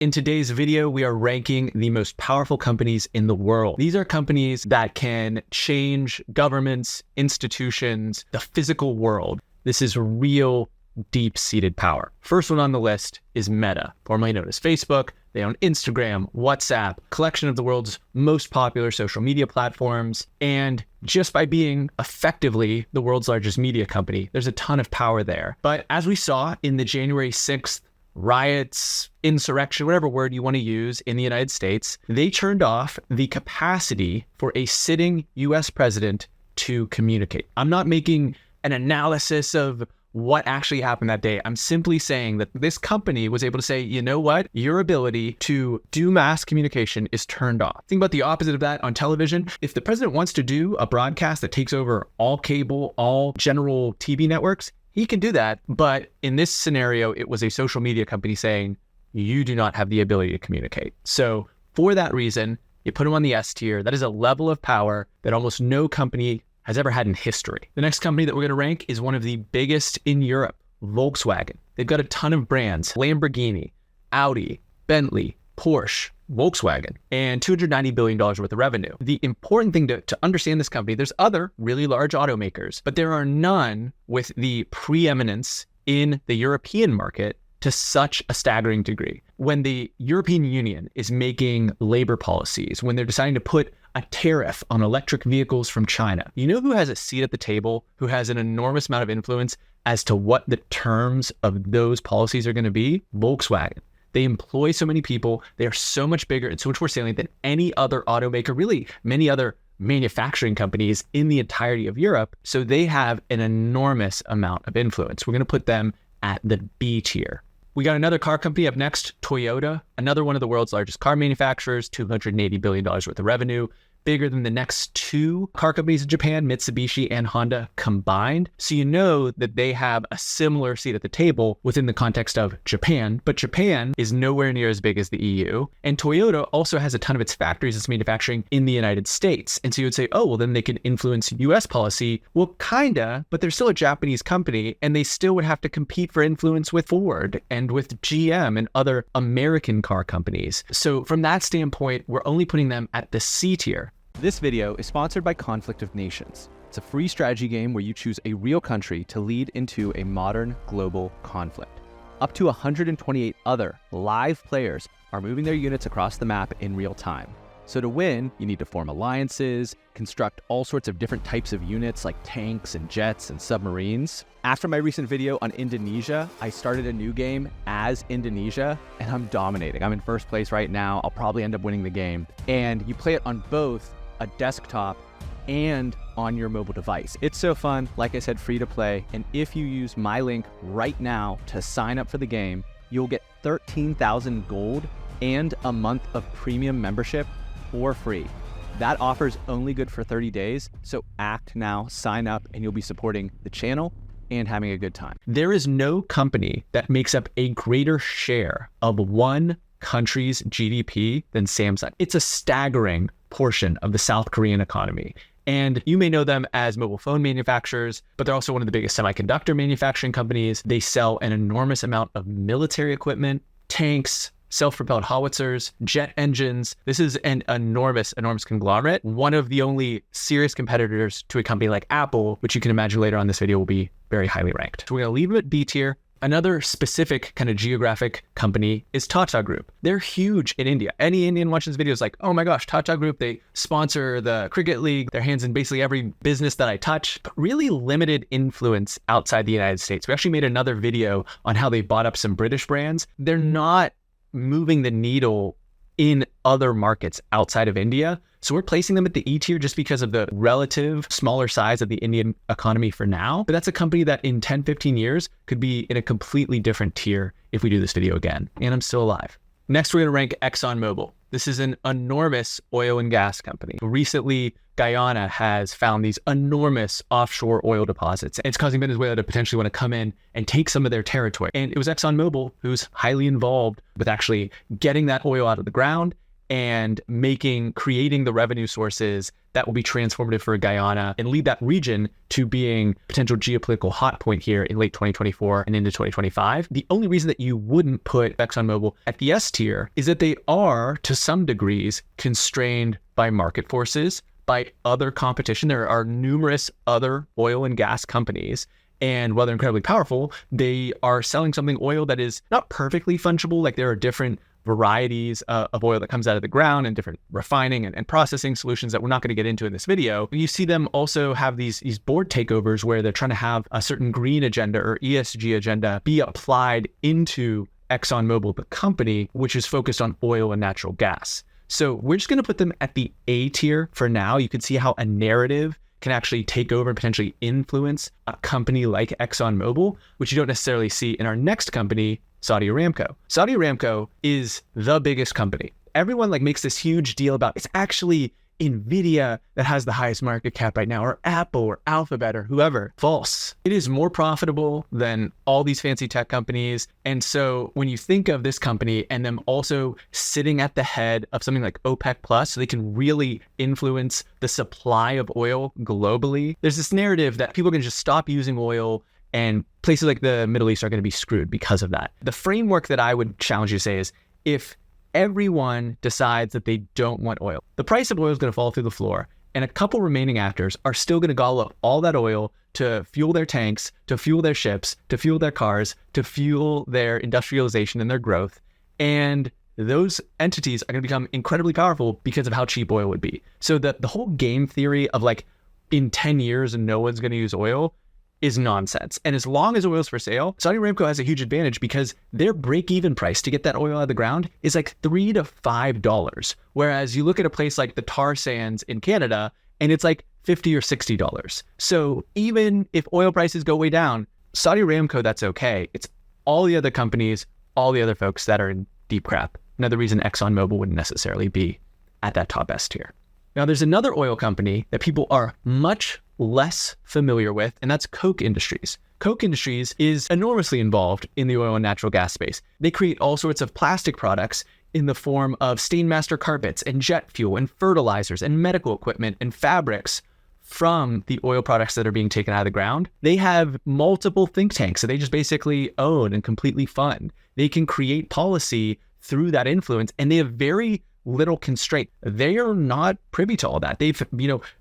In today's video, we are ranking the most powerful companies in the world. These are companies that can change governments, institutions, the physical world. This is real deep-seated power. First one on the list is Meta, formerly known as Facebook. They own Instagram, WhatsApp, collection of the world's most popular social media platforms. And just by being effectively the world's largest media company, there's a ton of power there. But as we saw in the January 6th riots, insurrection, whatever word you want to use in the United States, they turned off the capacity for a sitting US president to communicate. I'm not making an analysis of what actually happened that day. I'm simply saying that this company was able to say, you know what? Your ability to do mass communication is turned off. Think about the opposite of that on television. If the president wants to do a broadcast that takes over all cable, all general TV networks, he can do that. But in this scenario, it was a social media company saying, you do not have the ability to communicate. So for that reason, you put them on the S tier. That is a level of power that almost no company has ever had in history. The next company that we're going to rank is one of the biggest in Europe, Volkswagen. They've got a ton of brands: Lamborghini, Audi, Bentley, Porsche, Volkswagen, and $290 billion worth of revenue. The important thing to understand this company, there's other really large automakers, but there are none with the preeminence in the European market to such a staggering degree. When the European Union is making labor policies, when they're deciding to put a tariff on electric vehicles from China, you know who has a seat at the table, who has an enormous amount of influence as to what the terms of those policies are going to be? Volkswagen. They employ so many people. They are so much bigger and so much more salient than any other automaker, really many other manufacturing companies in the entirety of Europe. So they have an enormous amount of influence. We're going to put them at the B tier. We got another car company up next, Toyota, another one of the world's largest car manufacturers, $280 billion worth of revenue, bigger than the next two car companies in Japan, Mitsubishi and Honda combined. So you know that they have a similar seat at the table within the context of Japan, but Japan is nowhere near as big as the EU. And Toyota also has a ton of its factories, its manufacturing in the United States. And so you would say, oh, well, then they can influence US policy. Well, kinda, but they're still a Japanese company and they still would have to compete for influence with Ford and with GM and other American car companies. So from that standpoint, we're only putting them at the C tier. This video is sponsored by Conflict of Nations. It's a free strategy game where you choose a real country to lead into a modern global conflict. Up to 128 other live players are moving their units across the map in real time. So to win, you need to form alliances, construct all sorts of different types of units like tanks and jets and submarines. After my recent video on Indonesia, I started a new game as Indonesia and I'm dominating. I'm in first place right now. I'll probably end up winning the game. And you play it on both a desktop and on your mobile device. It's so fun, like I said, free to play. And if you use my link right now to sign up for the game, you'll get 13,000 gold and a month of premium membership for free. That offer's only good for 30 days. So act now, sign up, and you'll be supporting the channel and having a good time. There is no company that makes up a greater share of one country's GDP than Samsung. It's a staggering portion of the South Korean economy. And you may know them as mobile phone manufacturers, but they're also one of the biggest semiconductor manufacturing companies. They sell an enormous amount of military equipment, tanks, self-propelled howitzers, jet engines. This is an enormous conglomerate. One of the only serious competitors to a company like Apple, which you can imagine later on this video will be very highly ranked. So we're gonna leave them at B tier. Another specific kind of geographic company is Tata Group. They're huge in India. Any Indian watching this video is like, oh my gosh, Tata Group, they sponsor the cricket league. Their hands in basically every business that I touch, but really limited influence outside the United States. We actually made another video on how they bought up some British brands. They're not moving the needle in other markets outside of India. So we're placing them at the E tier just because of the relative smaller size of the Indian economy for now. But that's a company that in 10, 15 years could be in a completely different tier if we do this video again. And I'm still alive. Next, we're going to rank ExxonMobil. This is an enormous oil and gas company. Recently, Guyana has found these enormous offshore oil deposits. It's causing Venezuela to potentially want to come in and take some of their territory. And it was ExxonMobil who's highly involved with actually getting that oil out of the ground and creating the revenue sources that will be transformative for Guyana and lead that region to being potential geopolitical hot point here in late 2024 and into 2025. The only reason that you wouldn't put ExxonMobil at the S tier is that they are, to some degrees, constrained by market forces, by other competition. There are numerous other oil and gas companies, and while they're incredibly powerful, they are selling oil that is not perfectly fungible. Like there are different varieties of oil that comes out of the ground and different refining and processing solutions that we're not going to get into in this video. You see them also have these board takeovers where they're trying to have a certain green agenda or ESG agenda be applied into ExxonMobil, the company, which is focused on oil and natural gas. So we're just going to put them at the A tier for now. You can see how a narrative can actually take over and potentially influence a company like ExxonMobil, which you don't necessarily see in our next company, Saudi Aramco. Saudi Aramco is the biggest company. Everyone makes this huge deal about it's actually Nvidia that has the highest market cap right now, or Apple or Alphabet or whoever. False. It is more profitable than all these fancy tech companies. And so when you think of this company and them also sitting at the head of something like OPEC Plus, so they can really influence the supply of oil globally, there's this narrative that people are going to just stop using oil and places like the Middle East are going to be screwed because of that. The framework that I would challenge you to say is if everyone decides that they don't want oil, the price of oil is going to fall through the floor, and a couple remaining actors are still going to gobble up all that oil to fuel their tanks, to fuel their ships, to fuel their cars, to fuel their industrialization and their growth. And those entities are going to become incredibly powerful because of how cheap oil would be. So the whole game theory of in 10 years and no one's going to use oil is nonsense. And as long as oil is for sale, Saudi Aramco has a huge advantage because their break-even price to get that oil out of the ground is $3 to $5. Whereas you look at a place like the tar sands in Canada and it's $50 or $60. So even if oil prices go way down, Saudi Aramco, that's okay. It's all the other companies, all the other folks that are in deep crap. Another reason ExxonMobil wouldn't necessarily be at that top S tier. Now, there's another oil company that people are much less familiar with, and that's Koch Industries. Koch Industries is enormously involved in the oil and natural gas space. They create all sorts of plastic products in the form of Stainmaster carpets and jet fuel and fertilizers and medical equipment and fabrics from the oil products that are being taken out of the ground. They have multiple think tanks that they just basically own and completely fund. They can create policy through that influence, and they have very little constraint. They are not privy to all that. They've,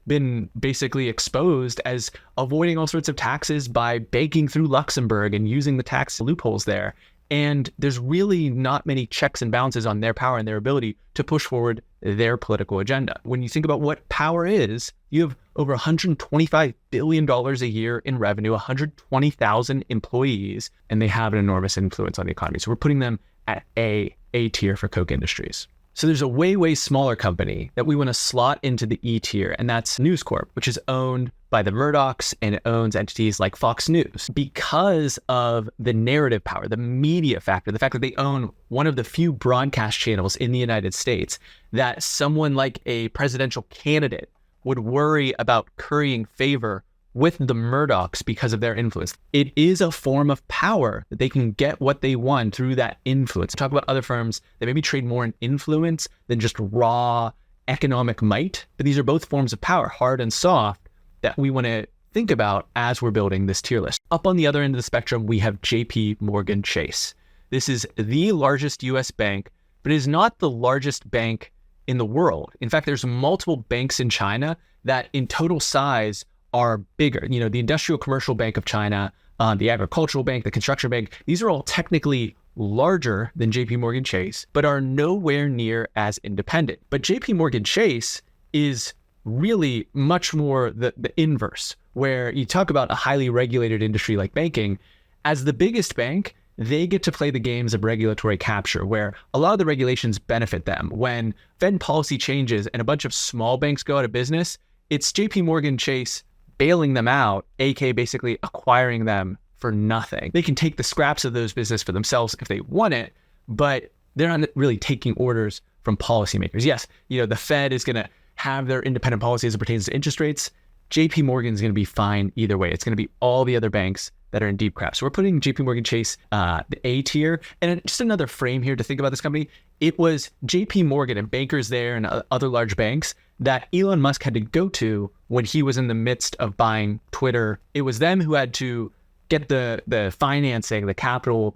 been basically exposed as avoiding all sorts of taxes by banking through Luxembourg and using the tax loopholes there. And there's really not many checks and balances on their power and their ability to push forward their political agenda. When you think about what power is, you have over $125 billion a year in revenue, 120,000 employees, and they have an enormous influence on the economy. So we're putting them at A tier for Koch Industries. So there's a way smaller company that we want to slot into the E tier, and that's News Corp, which is owned by the Murdochs, and it owns entities like Fox News. Because of the narrative power, the media factor, the fact that they own one of the few broadcast channels in the United States, that someone like a presidential candidate would worry about currying favor with the Murdochs because of their influence. It is a form of power that they can get what they want through that influence. Talk about other firms that maybe trade more in influence than just raw economic might, but these are both forms of power, hard and soft, that we want to think about as we're building this tier list. Up on the other end of the spectrum, we have JPMorgan Chase. This is the largest US bank, but it is not the largest bank in the world. In fact, there's multiple banks in China that in total size are bigger. The Industrial Commercial Bank of China, the Agricultural Bank, the Construction Bank, these are all technically larger than JPMorgan Chase, but are nowhere near as independent. But JPMorgan Chase is really much more the inverse, where you talk about a highly regulated industry like banking. As the biggest bank, they get to play the games of regulatory capture, where a lot of the regulations benefit them. When Fed policy changes and a bunch of small banks go out of business, it's JPMorgan Chase bailing them out, aka basically acquiring them for nothing. They can take the scraps of those business for themselves if they want it, but they're not really taking orders from policymakers. Yes, the Fed is going to have their independent policy as it pertains to interest rates. JPMorgan is going to be fine either way. It's going to be all the other banks that are in deep crap. So we're putting JPMorgan Chase, the A tier. And just another frame here to think about this company. It was JPMorgan and bankers there and other large banks that Elon Musk had to go to when he was in the midst of buying Twitter. It was them who had to get the financing, the capital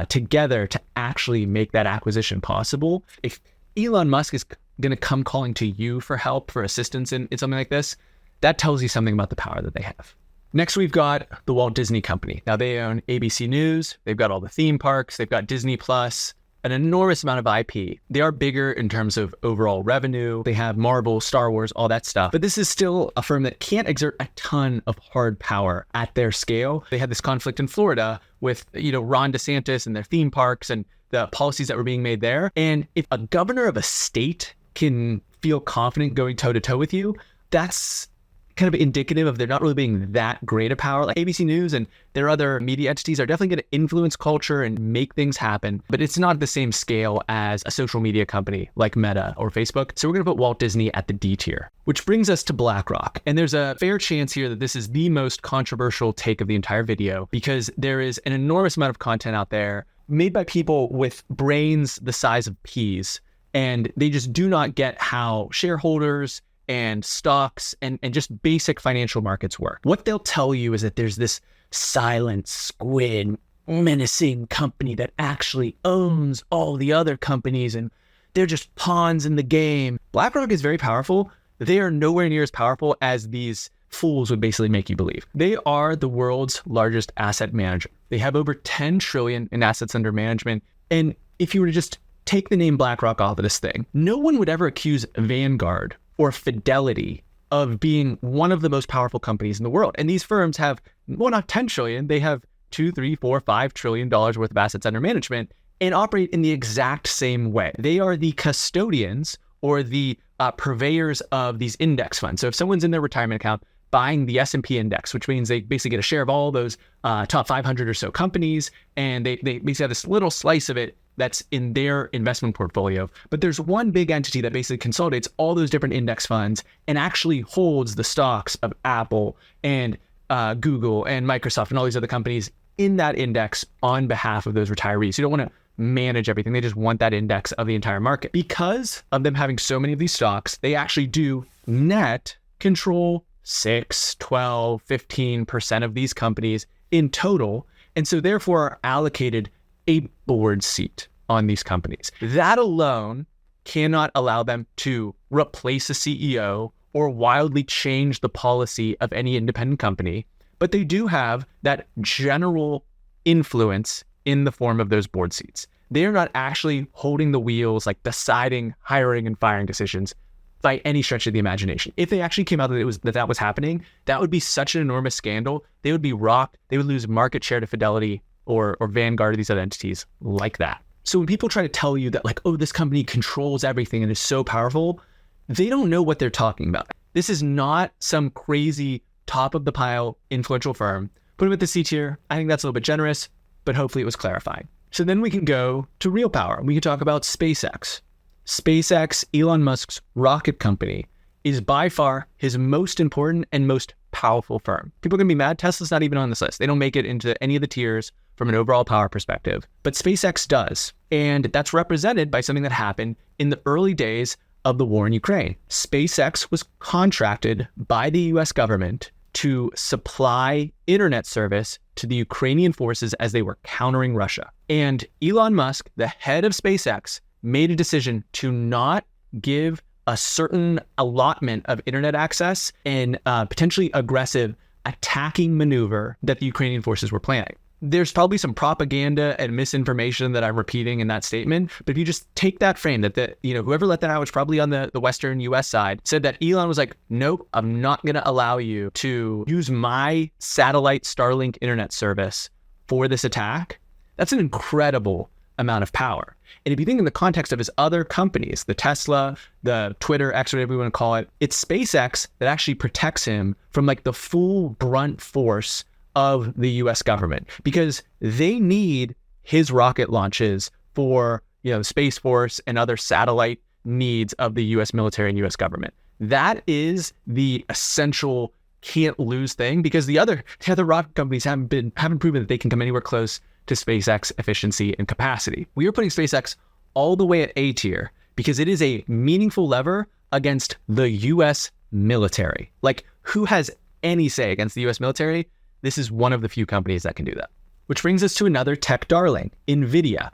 together to actually make that acquisition possible. If Elon Musk is going to come calling to you for help, for assistance in something like this, that tells you something about the power that they have. Next, we've got the Walt Disney Company. Now, they own ABC News. They've got all the theme parks. They've got Disney Plus, an enormous amount of IP. They are bigger in terms of overall revenue. They have Marvel, Star Wars, all that stuff. But this is still a firm that can't exert a ton of hard power at their scale. They had this conflict in Florida with, Ron DeSantis and their theme parks and the policies that were being made there. And if a governor of a state can feel confident going toe-to-toe with you, that's kind of indicative of there not really being that great a power. Like ABC News and their other media entities are definitely going to influence culture and make things happen, but it's not the same scale as a social media company like Meta or Facebook. So we're going to put Walt Disney at the D tier, which brings us to BlackRock. And there's a fair chance here that this is the most controversial take of the entire video because there is an enormous amount of content out there made by people with brains the size of peas, and they just do not get how shareholders and stocks and just basic financial markets work. What they'll tell you is that there's this silent squid menacing company that actually owns all the other companies and they're just pawns in the game. BlackRock is very powerful. They are nowhere near as powerful as these fools would basically make you believe. They are the world's largest asset manager. They have over 10 trillion in assets under management. And if you were to just take the name BlackRock off of this thing, no one would ever accuse Vanguard or Fidelity of being one of the most powerful companies in the world. And these firms have, well, not 10 trillion, they have 2, 3, 4, 5 trillion dollars worth of assets under management and operate in the exact same way. They are the custodians or the purveyors of these index funds. So if someone's in their retirement account buying the S&P index, which means they basically get a share of all those top 500 or so companies, and they basically have this little slice of it that's in their investment portfolio. But there's one big entity that basically consolidates all those different index funds and actually holds the stocks of Apple and Google and Microsoft and all these other companies in that index on behalf of those retirees. You don't want to manage everything. They just want that index of the entire market. Because of them having so many of these stocks, they actually do net control 6, 12, 15% of these companies in total. And so therefore are allocated a board seat on these companies. That alone cannot allow them to replace a CEO or wildly change the policy of any independent company, but they do have that general influence in the form of those board seats. They're not actually holding the wheels, like deciding hiring and firing decisions by any stretch of the imagination. If they actually came out that was happening, that would be such an enormous scandal. They would be rocked. They would lose market share to Fidelity or Vanguard or these other entities like that. So when people try to tell you that like, oh, this company controls everything and is so powerful, they don't know what they're talking about. This is not some crazy top of the pile influential firm. Put them at the C tier. I think that's a little bit generous, but hopefully it was clarifying. So then we can go to real power. We can talk about SpaceX. SpaceX, Elon Musk's rocket company, is by far his most important and most powerful firm. People are going to be mad. Tesla's not even on this list. They don't make it into any of the tiers from an overall power perspective. But SpaceX does. And that's represented by something that happened in the early days of the war in Ukraine. SpaceX was contracted by the US government to supply internet service to the Ukrainian forces as they were countering Russia. And Elon Musk, the head of SpaceX, made a decision to not give a certain allotment of internet access in potentially aggressive attacking maneuver that the Ukrainian forces were planning. There's probably some propaganda and misinformation that I'm repeating in that statement, but if you just take that frame that whoever let that out was probably on the Western US side, said that Elon was like, nope, I'm not going to allow you to use my satellite Starlink internet service for this attack. That's an incredible amount of power. And if you think in the context of his other companies, the Tesla, the Twitter, X, whatever you want to call it, it's SpaceX that actually protects him from like the full brunt force of the US government, because they need his rocket launches for, the Space Force and other satellite needs of the US military and US government. That is the essential can't lose thing because the other rocket companies haven't proven that they can come anywhere close to SpaceX efficiency and capacity. We are putting SpaceX all the way at A tier because it is a meaningful lever against the US military. Like, who has any say against the US military? This is one of the few companies that can do that. Which brings us to another tech darling, Nvidia.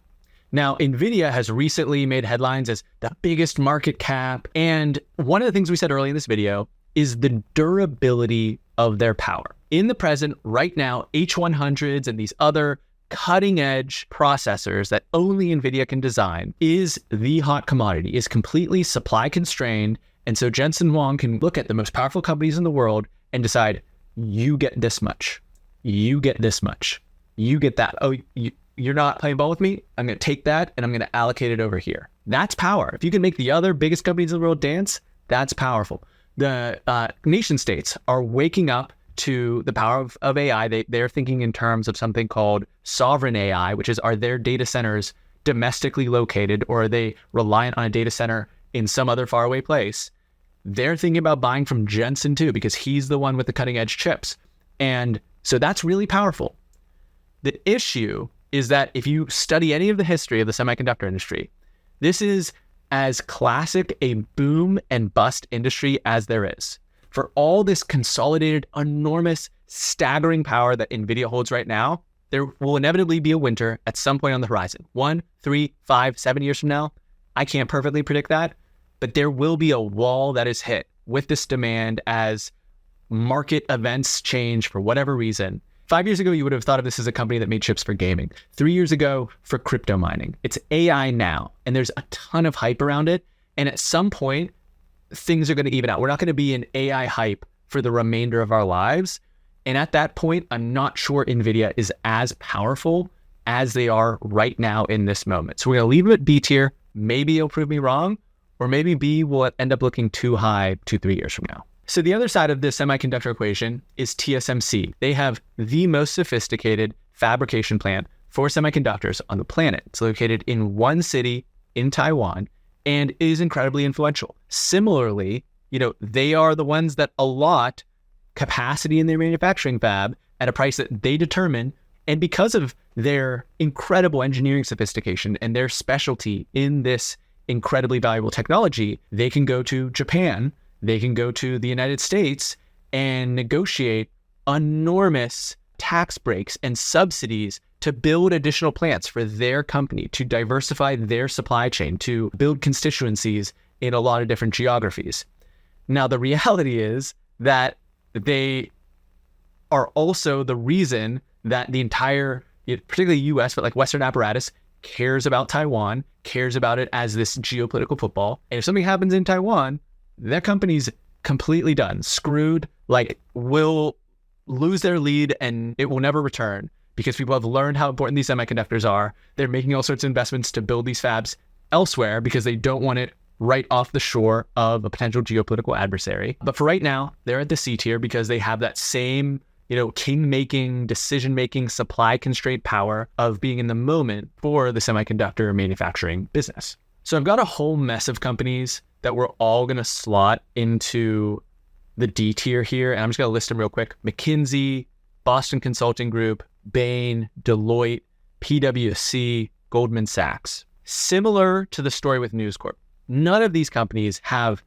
Now, Nvidia has recently made headlines as the biggest market cap. And one of the things we said early in this video is the durability of their power. In the present, right now, H100s and these other cutting edge processors that only Nvidia can design is the hot commodity, is completely supply constrained. And so Jensen Huang can look at the most powerful companies in the world and decide, you get this much, you get this much, you get that. Oh, you're not playing ball with me? I'm going to take that and I'm going to allocate it over here. That's power. If you can make the other biggest companies in the world dance, that's powerful. The nation states are waking up to the power of AI. They're thinking in terms of something called sovereign AI, which is, are their data centers domestically located or are they reliant on a data center in some other faraway place? They're thinking about buying from Jensen too, because he's the one with the cutting edge chips. And so that's really powerful. The issue is that if you study any of the history of the semiconductor industry, this is as classic a boom and bust industry as there is. For all this consolidated, enormous, staggering power that Nvidia holds right now, there will inevitably be a winter at some point on the horizon. 1, 3, 5, 7 years from now. I can't perfectly predict that, but there will be a wall that is hit with this demand as market events change for whatever reason. 5 years ago, you would have thought of this as a company that made chips for gaming. 3 years ago, for crypto mining. It's AI now, and there's a ton of hype around it. And at some point, things are going to even out. We're not going to be in AI hype for the remainder of our lives. And at that point, I'm not sure Nvidia is as powerful as they are right now in this moment. So we're going to leave them at B tier. Maybe it'll prove me wrong, or maybe B will end up looking too high 2-3 years from now. So the other side of this semiconductor equation is TSMC. They have the most sophisticated fabrication plant for semiconductors on the planet. It's located in one city in Taiwan and is incredibly influential. Similarly, they are the ones that allot capacity in their manufacturing fab at a price that they determine. And because of their incredible engineering sophistication and their specialty in this incredibly valuable technology, they can go to Japan, they can go to the United States and negotiate enormous tax breaks and subsidies to build additional plants for their company, to diversify their supply chain, to build constituencies in a lot of different geographies. Now, the reality is that they are also the reason that the entire, particularly US, but like Western apparatus, cares about Taiwan, cares about it as this geopolitical football. And if something happens in Taiwan, that company's completely done, screwed, will lose their lead and it will never return because people have learned how important these semiconductors are. They're making all sorts of investments to build these fabs elsewhere because they don't want it right off the shore of a potential geopolitical adversary. But for right now, they're at the C tier because they have that same, king-making, decision-making, supply-constrained power of being in the moment for the semiconductor manufacturing business. So I've got a whole mess of companies that we're all going to slot into the D tier here. And I'm just going to list them real quick. McKinsey, Boston Consulting Group, Bain, Deloitte, PwC, Goldman Sachs. Similar to the story with News Corp, none of these companies have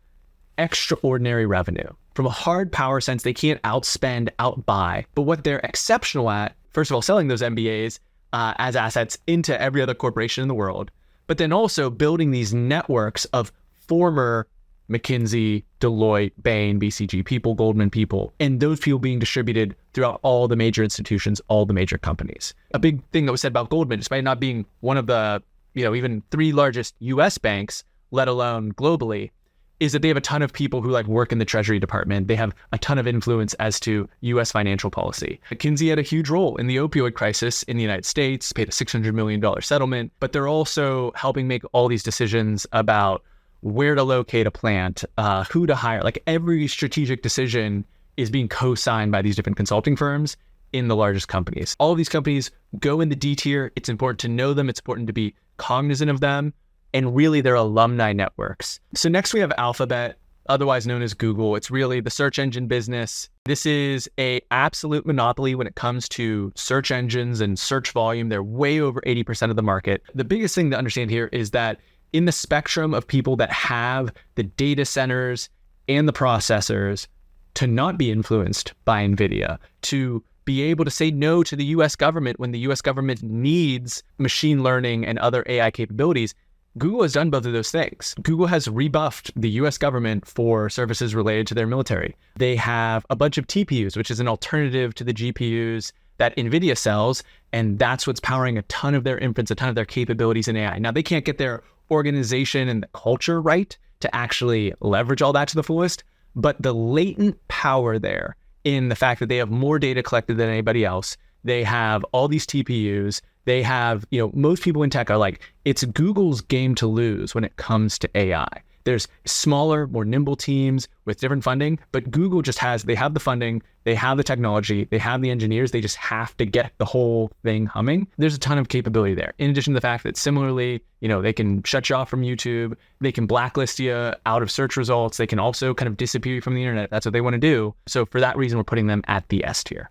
extraordinary revenue. From a hard power sense, they can't outspend, outbuy. But what they're exceptional at, first of all, selling those MBAs as assets into every other corporation in the world, but then also building these networks of former McKinsey, Deloitte, Bain, BCG people, Goldman people, and those people being distributed throughout all the major institutions, all the major companies. A big thing that was said about Goldman, despite not being one of the, even 3 largest US banks, let alone globally, is that they have a ton of people who work in the Treasury Department. They have a ton of influence as to US financial policy. McKinsey had a huge role in the opioid crisis in the United States, paid a $600 million settlement, but they're also helping make all these decisions about where to locate a plant, who to hire. Every strategic decision is being co-signed by these different consulting firms in the largest companies. All of these companies go in the D tier. It's important to know them. It's important to be cognizant of them and really their alumni networks. So next we have Alphabet. otherwise known as Google. It's really the search engine business. This is an absolute monopoly when it comes to search engines and search volume. They're way over 80% of the market. The biggest thing to understand here is that in the spectrum of people that have the data centers and the processors to not be influenced by Nvidia, to be able to say no to the US government when the US government needs machine learning and other AI capabilities, Google has done both of those things. Google has rebuffed the US government for services related to their military. They have a bunch of TPUs, which is an alternative to the GPUs that Nvidia sells, and that's what's powering a ton of their inference, a ton of their capabilities in AI. Now, they can't get their organization and the culture right to actually leverage all that to the fullest, but the latent power there in the fact that they have more data collected than anybody else, they have all these TPUs, they have, most people in tech are like, it's Google's game to lose when it comes to AI. There's smaller, more nimble teams with different funding, but Google just they have the funding, they have the technology, they have the engineers, they just have to get the whole thing humming. There's a ton of capability there. In addition to the fact that similarly, they can shut you off from YouTube, they can blacklist you out of search results, they can also kind of disappear you from the internet. That's what they want to do. So for that reason, we're putting them at the S tier.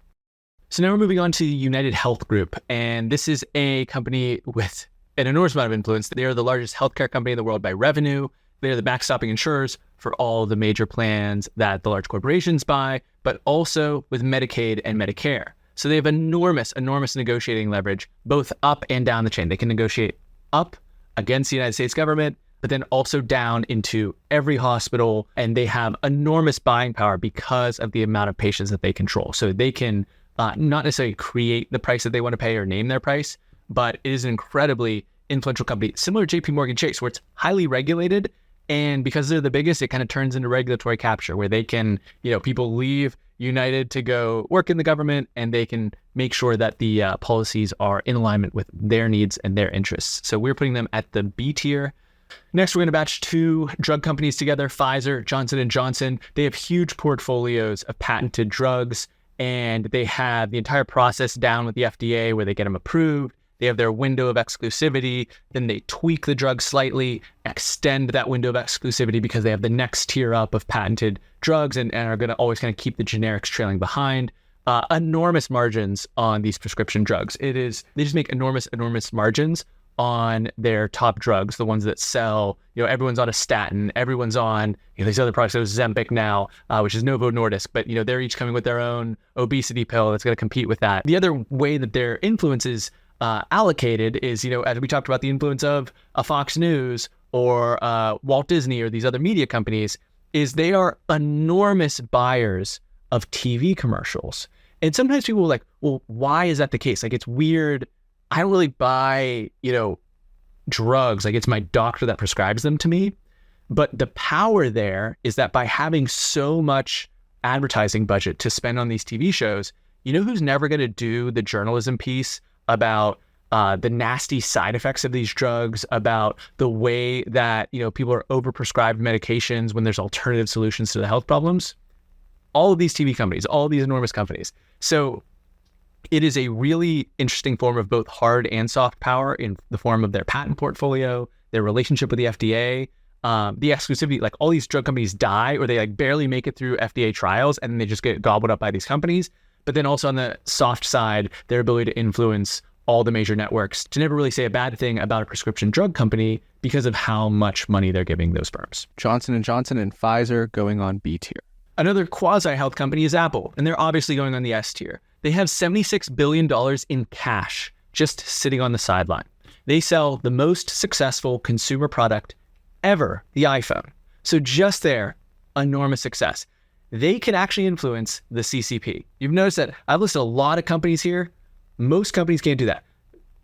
So now we're moving on to United Health Group, and this is a company with an enormous amount of influence. They are the largest healthcare company in the world by revenue. They're the backstopping insurers for all the major plans that the large corporations buy, but also with Medicaid and Medicare. So they have enormous negotiating leverage, both up and down the chain. They can negotiate up against the United States government, but then also down into every hospital, and they have enormous buying power because of the amount of patients that they control. So they can not necessarily create the price that they want to pay or name their price, but it is an incredibly influential company, similar to JPMorgan Chase, where it's highly regulated. And because they're the biggest, it kind of turns into regulatory capture where they can, people leave United to go work in the government, and they can make sure that the policies are in alignment with their needs and their interests. So we're putting them at the B tier. Next, we're going to batch two drug companies together, Pfizer, Johnson & Johnson. They have huge portfolios of patented drugs, and they have the entire process down with the FDA where they get them approved. They have their window of exclusivity, then they tweak the drug slightly, extend that window of exclusivity because they have the next tier up of patented drugs and are going to always kind of keep the generics trailing behind. Enormous margins on these prescription drugs. They just make enormous margins on their top drugs, the ones that sell, everyone's on a statin, everyone's on these other products. There's Ozempic now, which is Novo Nordisk, but they're each coming with their own obesity pill that's going to compete with that. The other way that their influence is allocated is, as we talked about the influence of a Fox News or Walt Disney or these other media companies, is they are enormous buyers of TV commercials. And sometimes people are like, well, why is that the case? Like, it's weird. I don't really buy, drugs. Like, it's my doctor that prescribes them to me. But the power there is that by having so much advertising budget to spend on these TV shows, who's never going to do the journalism piece about the nasty side effects of these drugs, about the way that, people are overprescribed medications when there's alternative solutions to the health problems? All of these TV companies, all of these enormous companies. So it is a really interesting form of both hard and soft power in the form of their patent portfolio, their relationship with the FDA, the exclusivity. Like, all these drug companies die or they barely make it through FDA trials and then they just get gobbled up by these companies. But then also on the soft side, their ability to influence all the major networks to never really say a bad thing about a prescription drug company because of how much money they're giving those firms. Johnson & Johnson and Pfizer going on B tier. Another quasi-health company is Apple, and they're obviously going on the S tier. They have $76 billion in cash just sitting on the sideline. They sell the most successful consumer product ever, the iPhone. So just there, enormous success. They can actually influence the CCP. You've noticed that I've listed a lot of companies here. Most companies can't do that.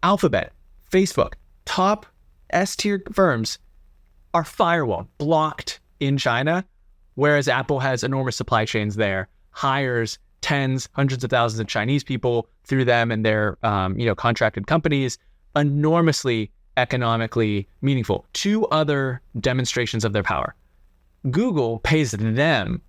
Alphabet, Facebook, top S-tier firms are firewall blocked in China, whereas Apple has enormous supply chains there, hires tens, hundreds of thousands of Chinese people through them and their contracted companies, enormously economically meaningful. Two other demonstrations of their power. Google pays them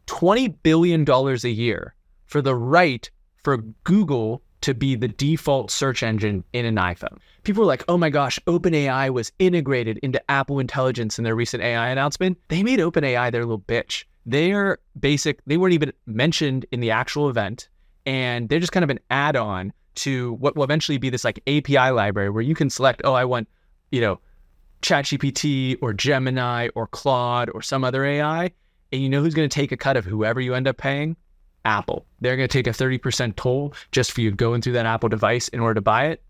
$20 billion a year for the right for Google to be the default search engine in an iPhone. People were like, oh my gosh, OpenAI was integrated into Apple Intelligence in their recent AI announcement. They made OpenAI their little bitch. They weren't even mentioned in the actual event, and they're just kind of an add-on to what will eventually be this like API library where you can select, oh, I want, ChatGPT or Gemini or Claude or some other AI. And you know who's going to take a cut of whoever you end up paying? Apple. They're going to take a 30% toll just for you going through that Apple device in order to buy it.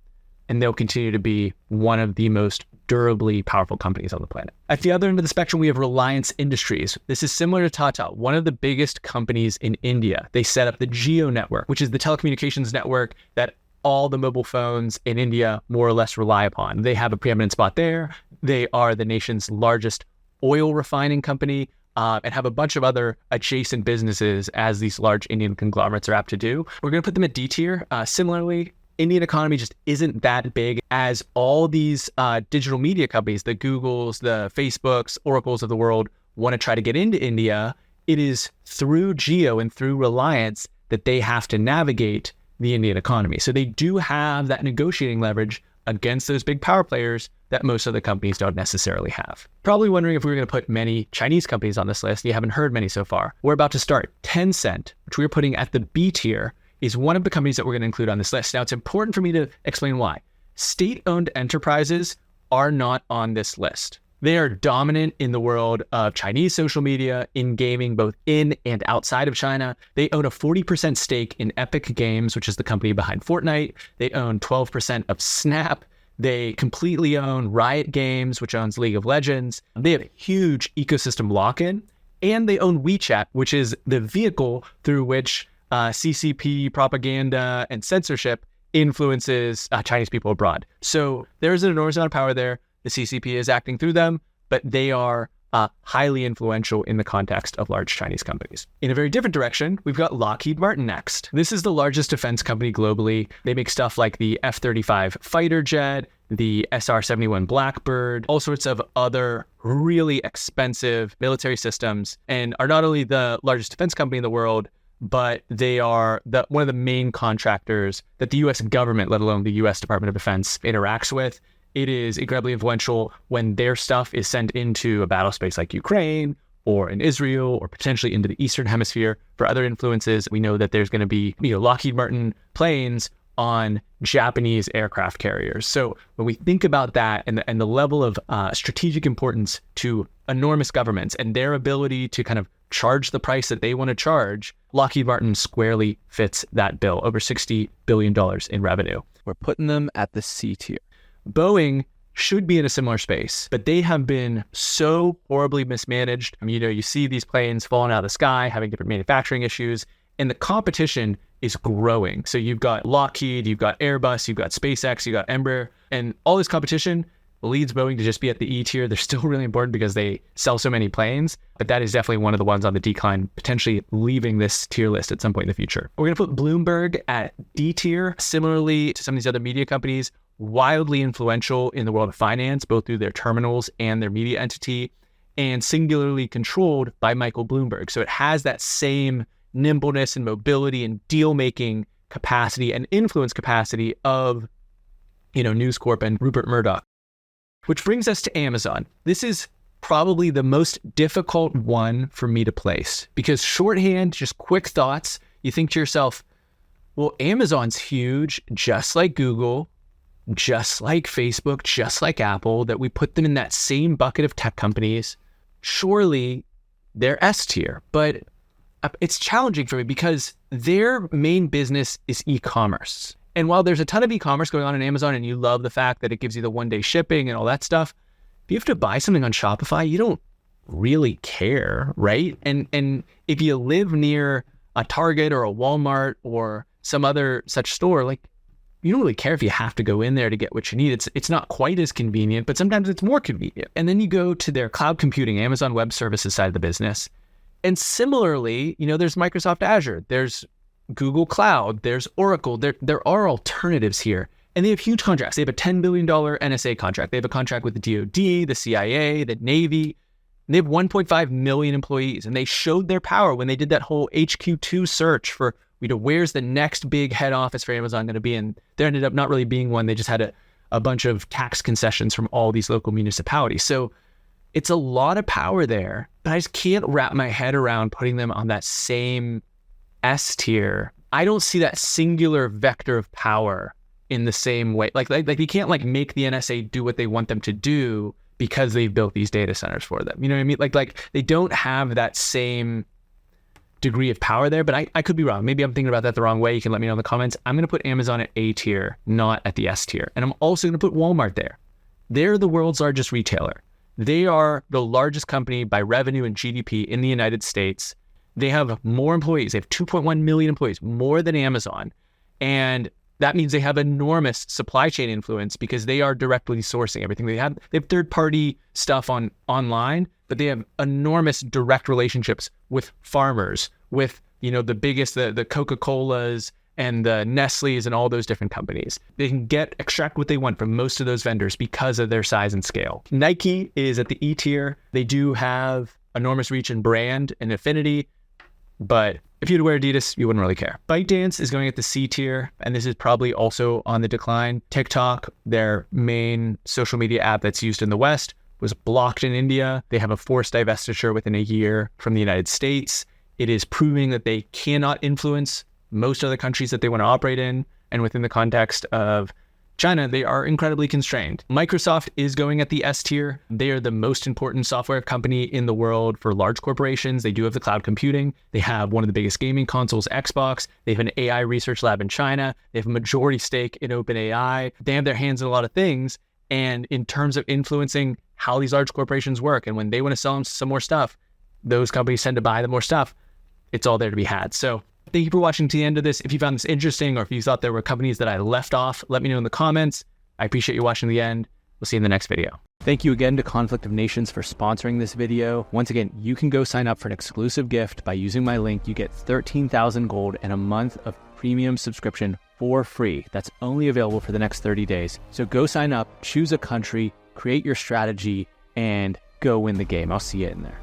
And they'll continue to be one of the most durably powerful companies on the planet. At the other end of the spectrum, we have Reliance Industries. This is similar to Tata, one of the biggest companies in India. They set up the Jio network, which is the telecommunications network that all the mobile phones in India more or less rely upon. They have a preeminent spot there. They are the nation's largest oil refining company, and have a bunch of other adjacent businesses as these large Indian conglomerates are apt to do. We're going to put them at D tier. Similarly, Indian economy just isn't that big as all these digital media companies, the Googles, the Facebooks, Oracles of the world, want to try to get into India. It is through Jio and through Reliance that they have to navigate the Indian economy. So they do have that negotiating leverage against those big power players that most other companies don't necessarily have. Probably wondering if we were going to put many Chinese companies on this list. You haven't heard many so far. We're about to start. Tencent, which we're putting at the B tier, is one of the companies that we're going to include on this list. Now, it's important for me to explain why. State-owned enterprises are not on this list. They are dominant in the world of Chinese social media, in gaming, both in and outside of China. They own a 40% stake in Epic Games, which is the company behind Fortnite. They own 12% of Snap. They completely own Riot Games, which owns League of Legends. They have huge ecosystem lock-in, and they own WeChat, which is the vehicle through which CCP propaganda and censorship influences Chinese people abroad. So there's an enormous amount of power there. The CCP is acting through them, but they are highly influential in the context of large Chinese companies. In a very different direction, we've got Lockheed Martin next. This is the largest defense company globally. They make stuff like the F-35 fighter jet, the SR-71 Blackbird, all sorts of other really expensive military systems, and are not only the largest defense company in the world, but they are one of the main contractors that the US government, let alone the US Department of Defense, interacts with. It is incredibly influential when their stuff is sent into a battle space like Ukraine or in Israel or potentially into the Eastern Hemisphere. For other influences, we know that there's going to be Lockheed Martin planes on Japanese aircraft carriers. So when we think about that and the level of strategic importance to enormous governments and their ability to kind of charge the price that they want to charge, Lockheed Martin squarely fits that bill, over $60 billion in revenue. We're putting them at the C tier. Boeing should be in a similar space, but they have been so horribly mismanaged. You see these planes falling out of the sky, having different manufacturing issues, and the competition is growing. So you've got Lockheed, you've got Airbus, you've got SpaceX, you've got Embraer, and all this competition leads Boeing to just be at the E tier. They're still really important because they sell so many planes, but that is definitely one of the ones on the decline, potentially leaving this tier list at some point in the future. We're going to put Bloomberg at D tier. Similarly to some of these other media companies, wildly influential in the world of finance, both through their terminals and their media entity, and singularly controlled by Michael Bloomberg. So it has that same nimbleness and mobility and deal-making capacity and influence capacity of, News Corp and Rupert Murdoch. Which brings us to Amazon. This is probably the most difficult one for me to place because shorthand, just quick thoughts, you think to yourself, well, Amazon's huge, just like Google, just like Facebook, just like Apple, that we put them in that same bucket of tech companies. Surely they're S tier, but it's challenging for me because their main business is e-commerce. And while there's a ton of e-commerce going on in Amazon and you love the fact that it gives you the one-day shipping and all that stuff, if you have to buy something on Shopify, you don't really care, right? And if you live near a Target or a Walmart or some other such store, like, you don't really care if you have to go in there to get what you need. It's not quite as convenient, but sometimes it's more convenient. And then you go to their cloud computing, Amazon Web Services side of the business. And similarly, there's Microsoft Azure, there's Google Cloud, there's Oracle. There are alternatives here. And they have huge contracts. They have a $10 billion NSA contract. They have a contract with the DoD, the CIA, the Navy. And they have 1.5 million employees. And they showed their power when they did that whole HQ2 search for where's the next big head office for Amazon going to be? And there ended up not really being one. They just had a bunch of tax concessions from all these local municipalities. So it's a lot of power there, but I just can't wrap my head around putting them on that same S tier. I don't see that singular vector of power in the same way. Like you can't like make the NSA do what they want them to do because they've built these data centers for them. You know what I mean? Like they don't have that same degree of power there, but I could be wrong. Maybe I'm thinking about that the wrong way. You can let me know in the comments. I'm going to put Amazon at A tier, not at the S tier. And I'm also going to put Walmart there. They're the world's largest retailer. They are the largest company by revenue and GDP in the United States. They have more employees. They have 2.1 million employees, more than Amazon. And that means they have enormous supply chain influence because they are directly sourcing everything. They have third-party stuff online, but they have enormous direct relationships with farmers, with the biggest, the Coca-Colas and the Nestle's and all those different companies. They can extract what they want from most of those vendors because of their size and scale. Nike is at the E tier. They do have enormous reach and brand and affinity, but if you had to wear Adidas, you wouldn't really care. ByteDance is going at the C tier, and this is probably also on the decline. TikTok, their main social media app that's used in the West, was blocked in India. They have a forced divestiture within a year from the United States. It is proving that they cannot influence most other countries that they want to operate in. And within the context of China, they are incredibly constrained. Microsoft is going at the S tier. They are the most important software company in the world for large corporations. They do have the cloud computing. They have one of the biggest gaming consoles, Xbox. They have an AI research lab in China. They have a majority stake in OpenAI. They have their hands in a lot of things. And in terms of influencing how these large corporations work, and when they want to sell them some more stuff, those companies tend to buy the more stuff. It's all there to be had. So thank you for watching to the end of this. If you found this interesting or if you thought there were companies that I left off, let me know in the comments. I appreciate you watching to the end. We'll see you in the next video. Thank you again to Conflict of Nations for sponsoring this video. Once again, you can go sign up for an exclusive gift by using my link. You get 13,000 gold and a month of premium subscription for free. That's only available for the next 30 days. So go sign up, choose a country, create your strategy, and go win the game. I'll see you in there.